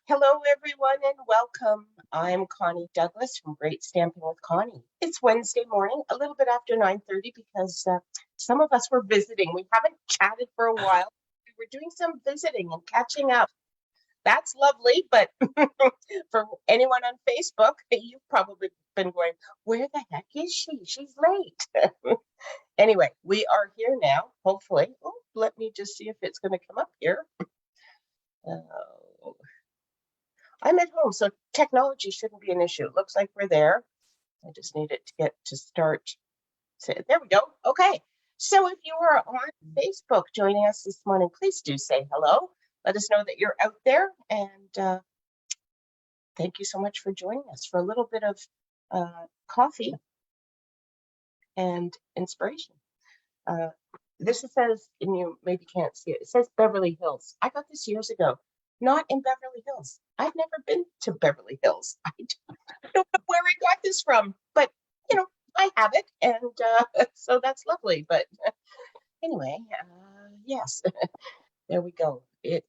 Hello, everyone, and welcome. I'm Connie Douglas from Great Stamping with Connie. It's Wednesday morning, a little bit after 9:30, because some of us were visiting. We haven't chatted for a while. We were doing some visiting and catching up. That's lovely, but for anyone on Facebook, you've probably been going, where the heck is she? She's late. Anyway, we are here now, hopefully. Oh, let me just see if it's going to come up here. Uh, I'm at home, so technology shouldn't be an issue. It looks like we're there. I just need it to get to start. So, there we go. Okay. So if you are on Facebook joining us this morning, please do say hello. Let us know that you're out there. And thank you so much for joining us for a little bit of coffee and inspiration. This says, and you maybe can't see it, it says Beverly Hills. I got this years ago, not in Beverly Hills. I've never been to Beverly Hills. I don't know where I got this from, but I have it, and so that's lovely. But anyway, yes, there we go. It's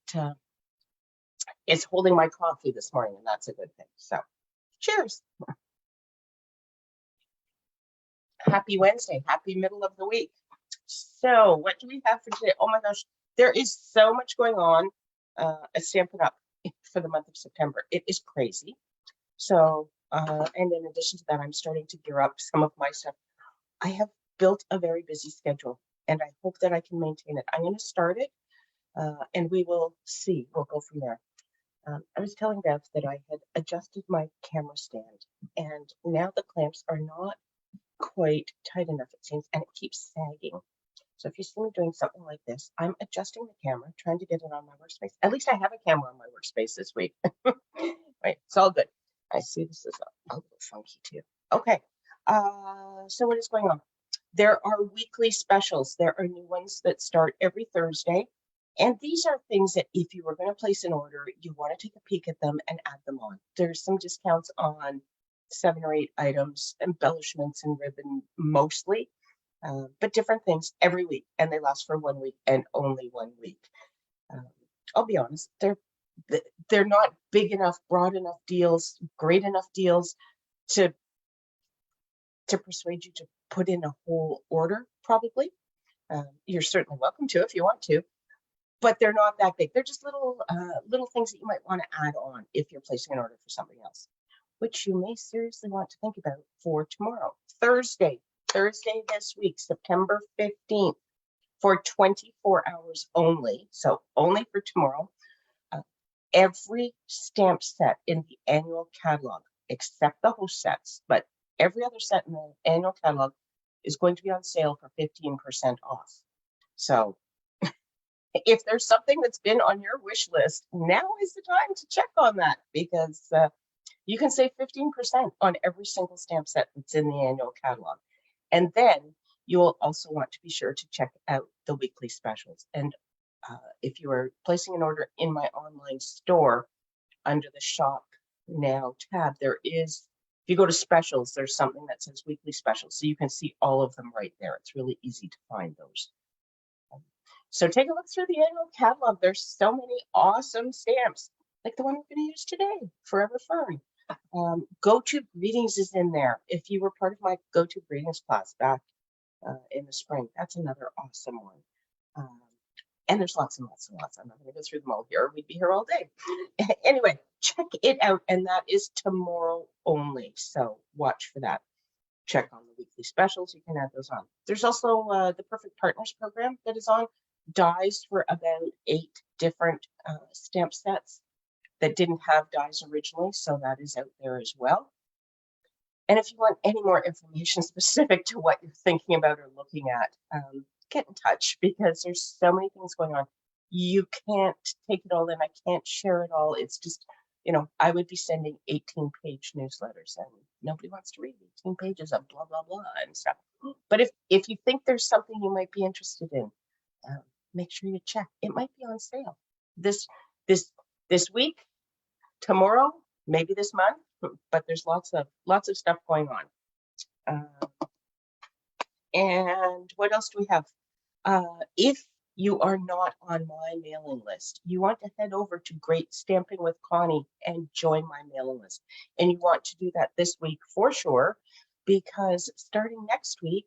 holding my coffee this morning, and that's a good thing. So, cheers. Happy Wednesday. Happy middle of the week. So, what do we have for today? Oh my gosh, there is so much going on at Stampin' Up! For the month of September. It is crazy. So, and in addition to that, I'm starting to gear up some of my stuff. I have built a very busy schedule, and I hope that I can maintain it. I'm going to start it, and we will see. We'll go from there. I was telling Bev that I had adjusted my camera stand, and now the clamps are not quite tight enough, it seems, and it keeps sagging. So if you see me doing something like this, I'm adjusting the camera, trying to get it on my workspace. At least I have a camera on my workspace this week. Right, it's all good. I see this is a little funky too. Okay, so what is going on? There are weekly specials. There are new ones that start every Thursday. And these are things that if you were going to place an order, you want to take a peek at them and add them on. There's some discounts on 7 or 8 items, embellishments and ribbon mostly, but different things every week. And they last for 1 week and only 1 week. I'll be honest, they're not big enough, broad enough deals, great enough deals to persuade you to put in a whole order, probably. You're certainly welcome to if you want to, but they're not that big. They're just little things that you might want to add on if you're placing an order for something else, which you may seriously want to think about for tomorrow, Thursday this week, September 15th, for 24 hours only. So only for tomorrow. Every stamp set in the annual catalog, except the host sets, but every other set in the annual catalog is going to be on sale for 15% off. So if there's something that's been on your wish list, now is the time to check on that, because you can save 15% on every single stamp set that's in the annual catalog. And then you'll also want to be sure to check out the weekly specials. And if you are placing an order in my online store under the Shop Now tab, there is, if you go to specials, there's something that says weekly specials. So you can see all of them right there. It's really easy to find those. So take a look through the annual catalog. There's so many awesome stamps, like the one we're going to use today, Forever Fern. Go To Greetings is in there. If you were part of my Go To Greetings class back in the spring, that's another awesome one. And there's lots and lots and lots. I'm not going to go through them all here. We'd be here all day. Anyway, check it out. And that is tomorrow only. So watch for that. Check on the weekly specials. You can add those on. There's also the Perfect Partners program that is on. Dies for about 8 different stamp sets that didn't have dies originally. So that is out there as well. And if you want any more information specific to what you're thinking about or looking at, get in touch, because there's so many things going on. You can't take it all in. I can't share it all. It's just, I would be sending 18-page newsletters, and nobody wants to read 18 pages of blah, blah, blah and stuff. But if you think there's something you might be interested in, make sure you check. It might be on sale this week, tomorrow, maybe this month, but there's lots of stuff going on. And what else do we have? If you are not on my mailing list. You want to head over to Great Stamping with Connie and join my mailing list. And you want to do that this week for sure, because starting next week,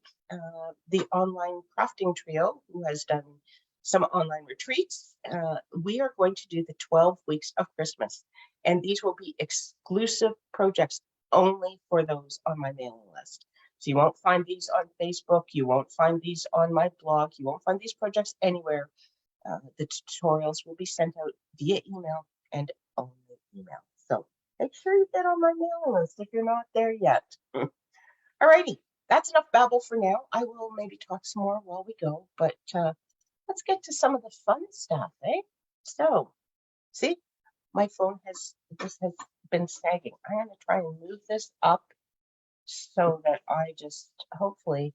the online crafting trio, who has done some online retreats, we are going to do the 12 weeks of Christmas. And these will be exclusive projects only for those on my mailing list. So you won't find these on Facebook. You won't find these on my blog. You won't find these projects anywhere. The tutorials will be sent out via email and only email. So make sure you get on my mailing list if you're not there yet. Alrighty, that's enough babble for now. I will maybe talk some more while we go, but let's get to some of the fun stuff, eh? So, see, my phone has been sagging. I'm going to try and move this up so that I just hopefully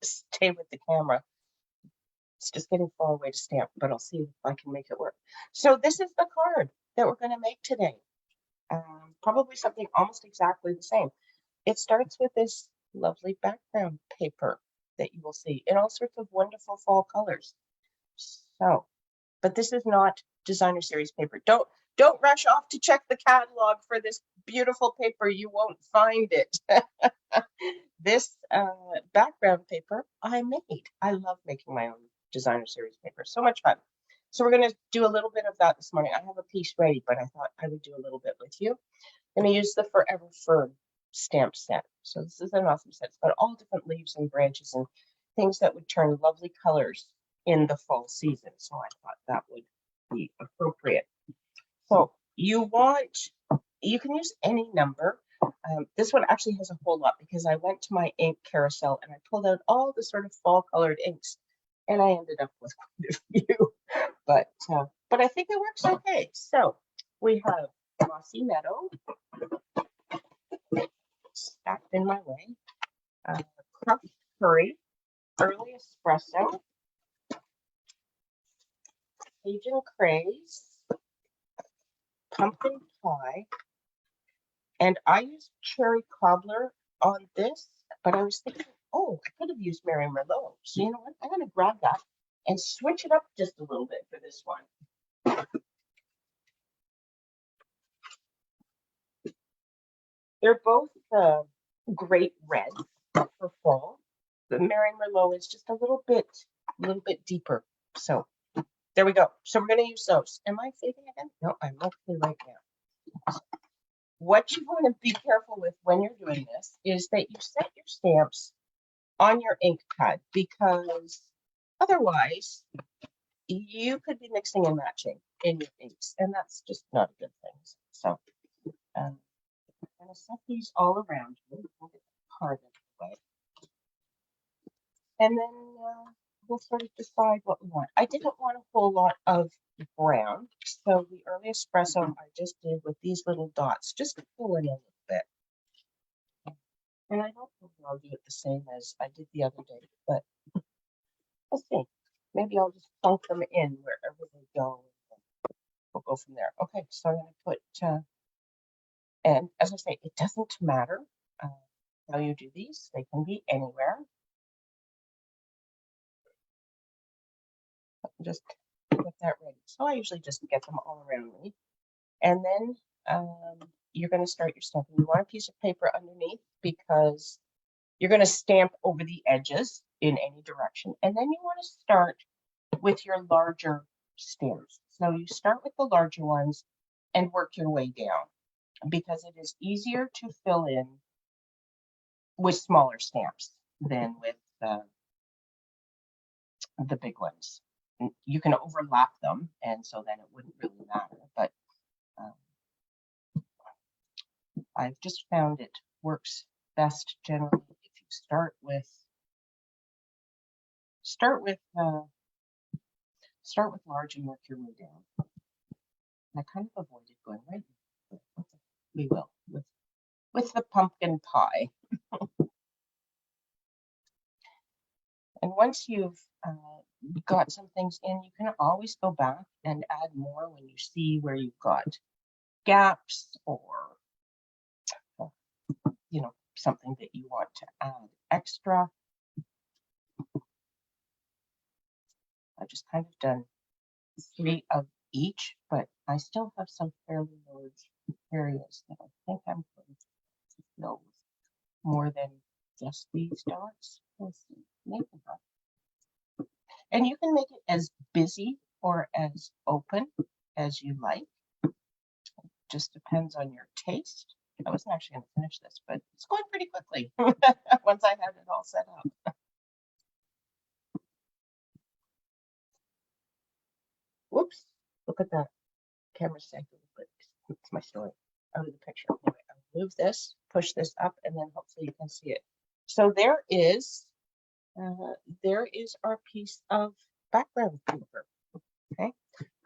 stay with the camera. It's just getting far away to stamp, but I'll see if I can make it work. So this is the card that we're going to make today. Probably something almost exactly the same. It starts with this lovely background paper that you will see in all sorts of wonderful fall colors. So, but this is not designer series paper. Don't rush off to check the catalog for this beautiful paper. You won't find it. This background paper I made. I love making my own designer series paper. So much fun. So we're going to do a little bit of that this morning. I have a piece ready, but I thought I would do a little bit with you. I'm going to use the Forever Fern stamp set. So this is an awesome set. It's got all different leaves and branches and things that would turn lovely colors in the fall season. So I thought that would be appropriate. So you can use any number. This one actually has a whole lot because I went to my ink carousel and I pulled out all the sort of fall colored inks and I ended up with quite a few, but I think it works okay. So we have Mossy Meadow stacked in my way, Crushed Curry, Early Espresso, Cajun Craze, Pumpkin Pie, and I used Cherry Cobbler on this, but I was thinking, oh, I could have used Mary Merlot. So you know what? I'm going to grab that and switch it up just a little bit for this one. They're both great red for fall. The Mary Merlot is just a little bit deeper. So there we go. So we're going to use those. Am I fading again? No, I'm okay right now. What you want to be careful with when you're doing this is that you set your stamps on your ink pad, because otherwise you could be mixing and matching in your inks, and that's just not a good thing. So I'm going to set these all around you. We'll get the card out of the way. And then we'll sort of decide what we want. I didn't want a whole lot of brown, so the Early Espresso I just did with these little dots, just to pull in a little bit. And I don't think I'll do it the same as I did the other day, but we'll see. Maybe I'll just plunk them in wherever they go. We'll go from there. Okay, so I'm going to put, and as I say, it doesn't matter how you do these. They can be anywhere. Just get that ready. So I usually just get them all around me. And then you're going to start your stamping. You want a piece of paper underneath because you're going to stamp over the edges in any direction. And then you want to start with your larger stamps. So you start with the larger ones and work your way down, because it is easier to fill in with smaller stamps than with the big ones. You can overlap them, and so then it wouldn't really matter. But I've just found it works best generally if you start with large and work your way down. I kind of avoided going right, but we will with the pumpkin pie. And once you've got some things in, you can always go back and add more when you see where you've got gaps or you know, something that you want to add extra. I've just kind of done 3 of each, but I still have some fairly large areas that I think I'm going to fill with more than just these dots. Let's see, maybe not. And you can make it as busy or as open as you like. Just depends on your taste. I wasn't actually going to finish this, but it's going pretty quickly once I had it all set up. Whoops, look at that. Camera sank a little bit. It's my story out of the picture. Anyway, I'll move this, push this up, and then hopefully you can see it. So there is our piece of background paper. Okay,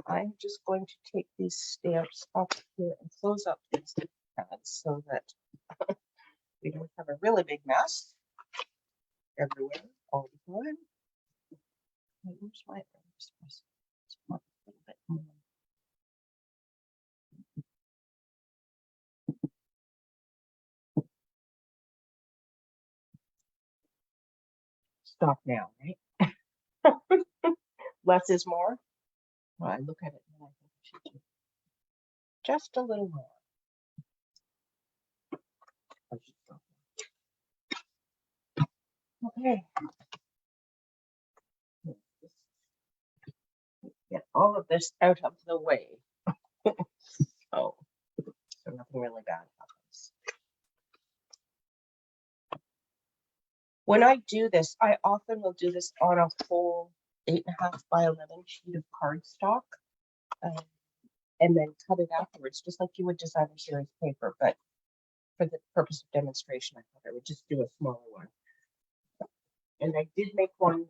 I'm just going to take these stamps up here and close up these pads so that we don't have a really big mess everywhere all the time. Where's my a little bit more. Stop now, right? Less is more. Well, I look at it and I think I should do just a little more. Okay. Get all of this out of the way. so nothing really bad happens. When I do this, I often will do this on a whole 8.5 by 11 sheet of cardstock, and then cut it afterwards, just like you would design a series paper. But for the purpose of demonstration, I thought I would just do a smaller one. And I did make one.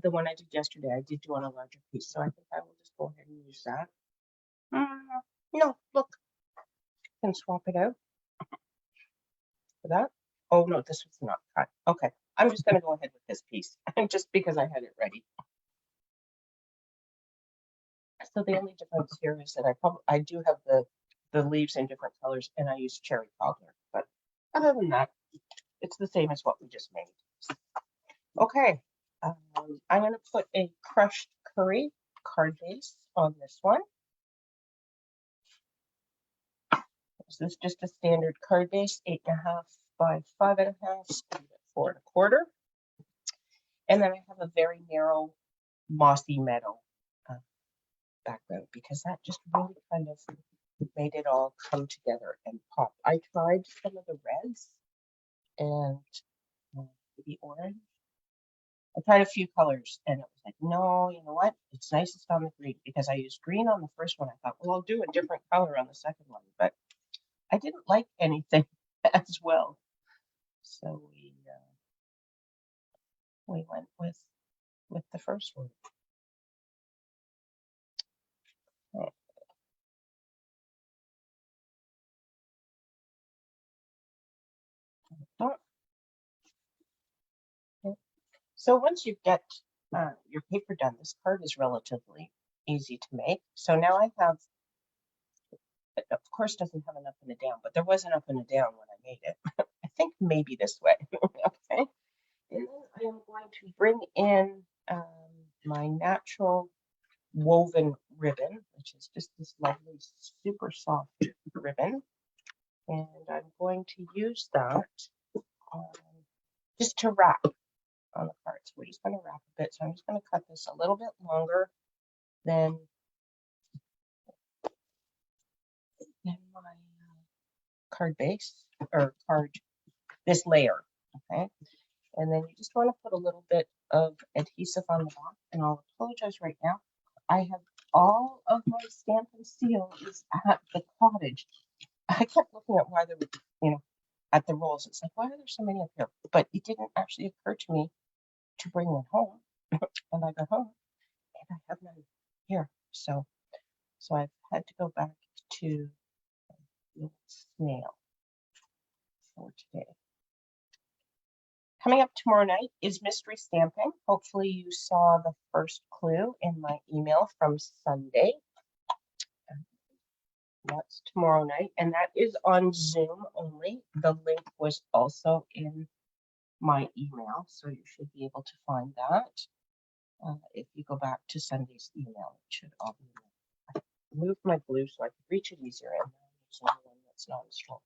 The one I did yesterday, I did do on a larger piece, so I think I will just go ahead and use that. No, look, I can swap it out for that. Oh no, this was not cut. Okay, I'm just going to go ahead with this piece, just because I had it ready. So the only difference here is that I do have the leaves in different colors, and I use cherry cobbler. But other than that, it's the same as what we just made. Okay. I'm going to put a crushed curry card base on this one. So this is just a standard card base, 8.5 by 5.5, 4.25. And then I have a very narrow mossy meadow background because that just really kind of made it all come together and pop. I tried some of the reds and the orange. I tried a few colors and it was like, no, you know what? It's nicest on the green because I used green on the first one. I thought, well, I'll do a different color on the second one, but I didn't like anything as well. So we went with the first one. So once you get your paper done, this card is relatively easy to make. So now I have, it of course doesn't have an up and a down, but there was an up and a down when I made it. I think maybe this way, okay? And then I am going to bring in my natural woven ribbon, which is just this lovely, super soft ribbon. And I'm going to use that just to wrap on the cards. We're just going to wrap a bit. So I'm just going to cut this a little bit longer than my card base or this layer. Okay. And then you just want to put a little bit of adhesive on the back. And I'll apologize right now. I have all of my stamp and seal is at the cottage. I kept looking at why there were, at the rolls. It's like, why are there so many up here? But it didn't actually occur to me to bring one home. And I got home and I have none here. So I've had to go back to the snail for today. Coming up tomorrow night is mystery stamping. Hopefully you saw the first clue in my email from Sunday. That's tomorrow night, and that is on Zoom only. The link was also in my email, so you should be able to find that. If you go back to Sunday's email, it should all be in there. I moved my blue so I could reach it easier, and now I'm using the one that's not as strong.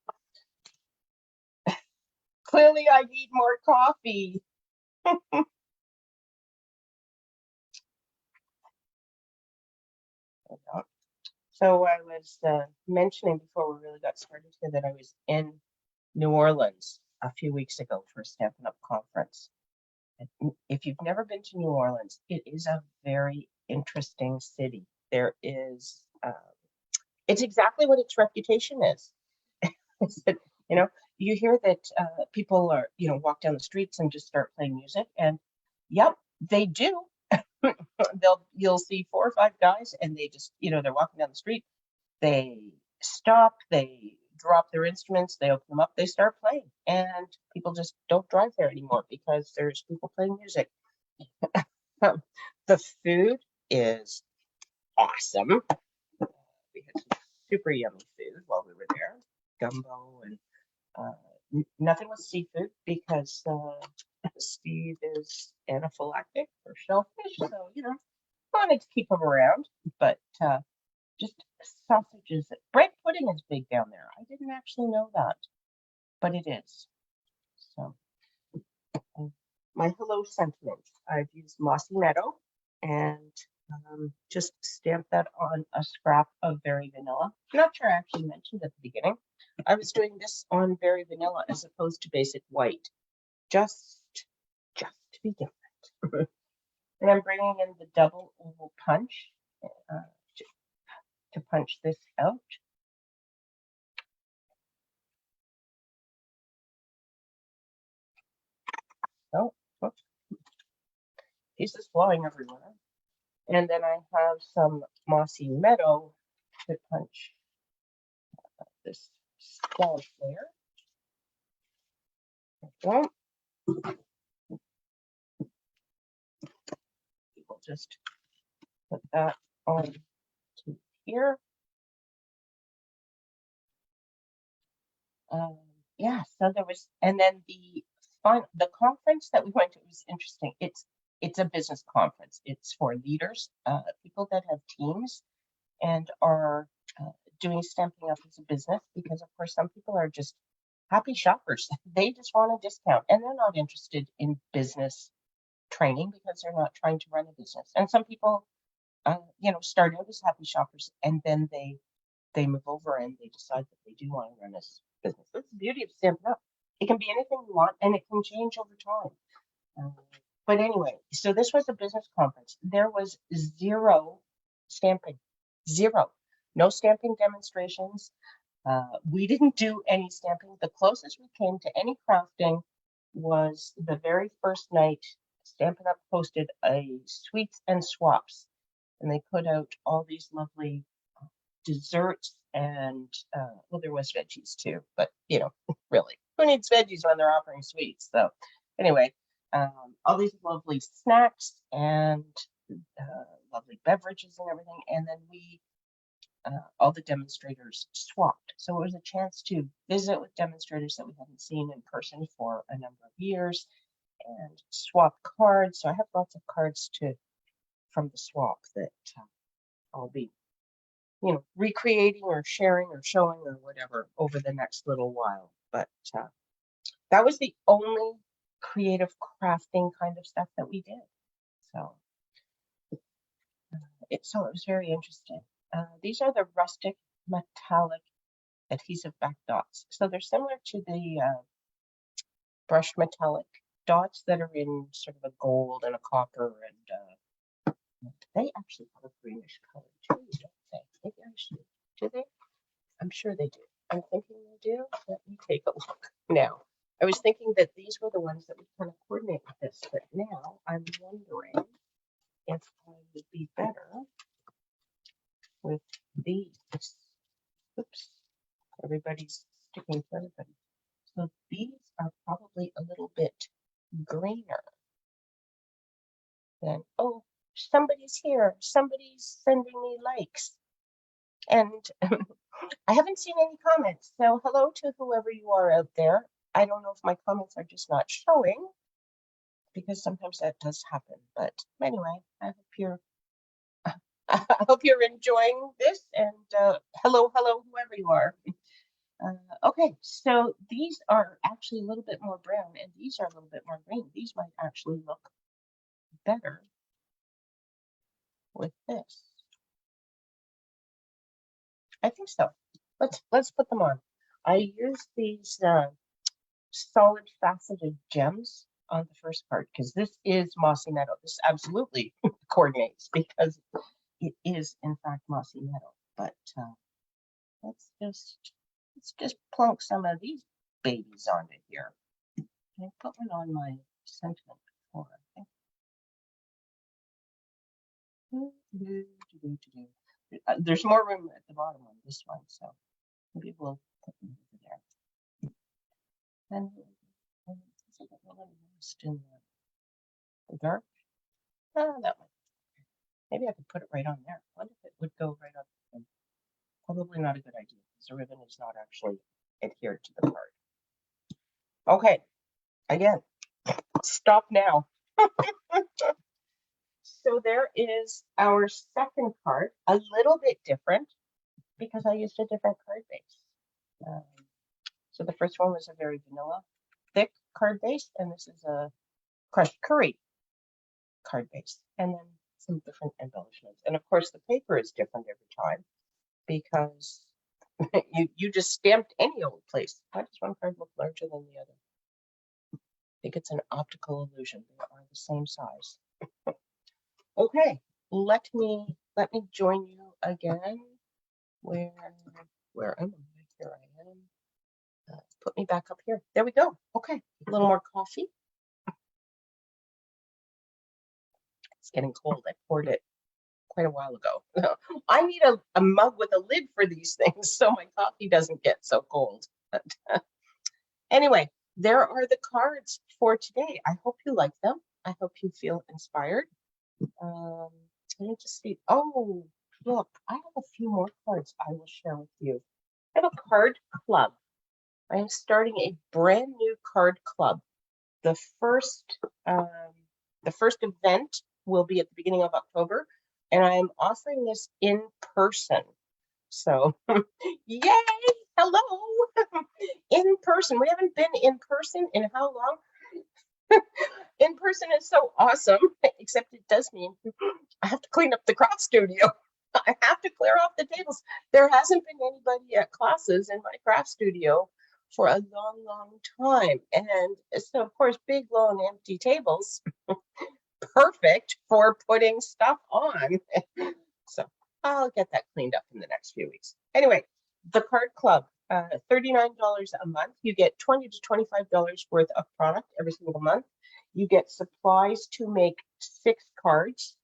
Clearly, I need more coffee. So I was mentioning before we really got started here that I was in New Orleans a few weeks ago for a Stampin' Up! Conference. And if you've never been to New Orleans, it is a very interesting city. There is, it's exactly what its reputation is. Is that, you hear that people are, walk down the streets and just start playing music, and yep, they do. You'll see 4 or 5 guys, and they just, they're walking down the street. They stop, they drop their instruments, they open them up, they start playing, and people just don't drive there anymore because there's people playing music. The food is awesome. We had some super yummy food while we were there, gumbo, and nothing with seafood because Steve is anaphylactic for shellfish, so wanted to keep him around, but just sausages. Bread pudding is big down there. I didn't actually know that, but it is. So my hello sentiments. I've used Mossy Meadow and just stamped that on a scrap of Berry Vanilla. I'm not sure I actually mentioned at the beginning. I was doing this on Berry Vanilla as opposed to Basic White, just to be different. And I'm bringing in the double oval punch to punch this out. Oh, whoops. Pieces flying everywhere. And then I have some Mossy Meadow to punch this scallop layer. Okay. We'll just put that on to here. Yeah, so there was, and then the conference that we went to was interesting. It's a business conference. It's for leaders, people that have teams and are doing Stampin' Up! As a business, because of course some people are just happy shoppers. They just want a discount and they're not interested in business training because they're not trying to run a business. And some people, start out as happy shoppers and then they move over and they decide that they do want to run a business. That's the beauty of Stampin' Up! It can be anything you want and it can change over time. But anyway, so this was a business conference. There was 0 stamping, 0. No stamping demonstrations. We didn't do any stamping. The closest we came to any crafting was the very first night. Stampin' Up! Posted a sweets and swaps, and they put out all these lovely desserts and well, there was veggies too, but really, who needs veggies when they're offering sweets? So anyway, all these lovely snacks and lovely beverages and everything, and then we all the demonstrators swapped. So it was a chance to visit with demonstrators that we hadn't seen in person for a number of years and swap cards. So I have lots of cards from the swap that I'll be recreating or sharing or showing or whatever over the next little while. But that was the only creative crafting kind of stuff that we did. So it was very interesting. These are the rustic metallic adhesive back dots. So they're similar to the brushed metallic dots that are in sort of a gold and a copper, and they actually have a greenish color too, don't they? Maybe I should. Do they? I'm sure they do. I'm thinking they do. Let me take a look now. I was thinking that these were the ones that would kind of coordinate with this, but now I'm wondering if I would be better with these. Oops, everybody's sticking to everybody. So these are probably a little bit greener than, oh, somebody's here. Somebody's sending me likes. And I haven't seen any comments. So hello to whoever you are out there. I don't know if my comments are just not showing, because sometimes that does happen. But anyway, I hope you're I hope you're enjoying this, and hello, hello, whoever you are. Okay, so these are actually a little bit more brown, and these are a little bit more green. These might actually look better with this. I think so. Let's put them on. I use these solid faceted gems on the first card because this is Mossy Meadow. This absolutely coordinates because it is in fact Mossy Meadow. But let's just plunk some of these babies onto here. I put one on my sentiment before, I think. There's more room at the bottom on this one, so maybe we'll put them over there. And it's a little lost in the dark. Oh, that one. Maybe I could put it right on there. I wonder if it would go right on the ribbon. Probably not a good idea because the ribbon is not actually adhered to the card. Okay, again, stop now. So there is our second card, a little bit different because I used a different card base. So the first one was a very vanilla, thick card base, and this is a crushed curry card base, and then some different embellishments. And of course, the paper is different every time because you just stamped any old place. Why does one card look larger than the other? I think it's an optical illusion. They are the same size. Okay, let me join you again. Where am I? Here I am. Put me back up here. There we go. Okay, a little more coffee. It's getting cold. I poured it quite a while ago. I need a mug with a lid for these things so my coffee doesn't get so cold. But, anyway, there are the cards for today. I hope you like them. I hope you feel inspired. Let me just see. Oh, look, I have a few more cards I will share with you. I have a card club. I am starting a brand new card club. The first event will be at the beginning of October, and I am offering this in person. So, yay! Hello! In person. We haven't been in person in how long? In person is so awesome, except it does mean I have to clean up the craft studio. I have to clear off the tables. There hasn't been anybody at classes in my craft studio for a long, long time. And so, of course, big, long, empty tables, perfect for putting stuff on. So I'll get that cleaned up in the next few weeks. Anyway, the card club, $39 a month. You get $20 to $25 worth of product every single month. You get supplies to make 6 cards,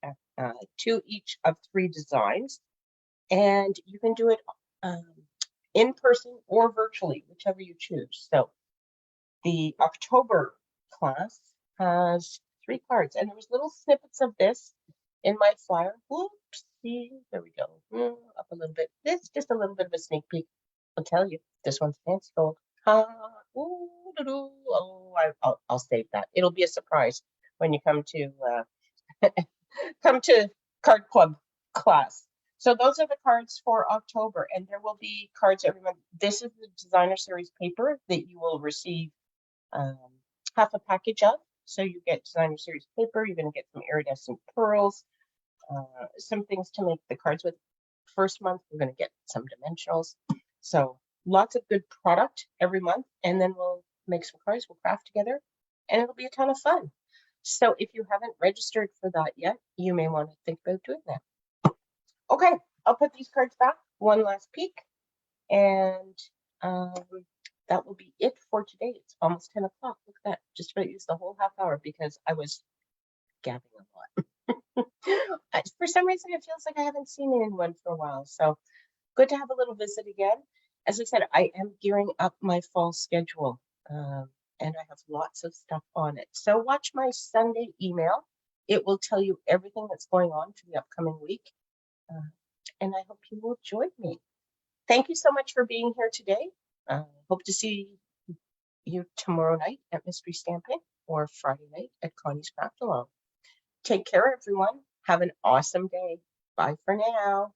2 each of 3 designs. And you can do it in person or virtually, whichever you choose. So the October class has 3 cards, and there was little snippets of this in my flyer. Whoopsie, there we go. Up a little bit. This just a little bit of a sneak peek. I'll tell you, this one's fancy gold. I'll save that. It'll be a surprise when you come to come to card club class. So those are the cards for October, and there will be cards every month. This is the designer series paper that you will receive half a package of. So you get designer series paper, you're going to get some iridescent pearls, some things to make the cards with. First month, we're going to get some dimensionals. So lots of good product every month, and then we'll make some cards, we'll craft together, and it'll be a ton of fun. So if you haven't registered for that yet, you may want to think about doing that. Okay, I'll put these cards back, one last peek, and that will be it for today. It's almost 10 o'clock. Look at that. Just about used the whole half hour because I was gabbing a lot. For some reason, it feels like I haven't seen anyone for a while. So good to have a little visit again. As I said, I am gearing up my fall schedule, and I have lots of stuff on it. So watch my Sunday email. It will tell you everything that's going on for the upcoming week. And I hope you will join me. Thank you so much for being here today. Hope to see you tomorrow night at Mystery Stamping. or Friday night at Connie's Craft Along. Take care, everyone. Have an awesome day. Bye for now.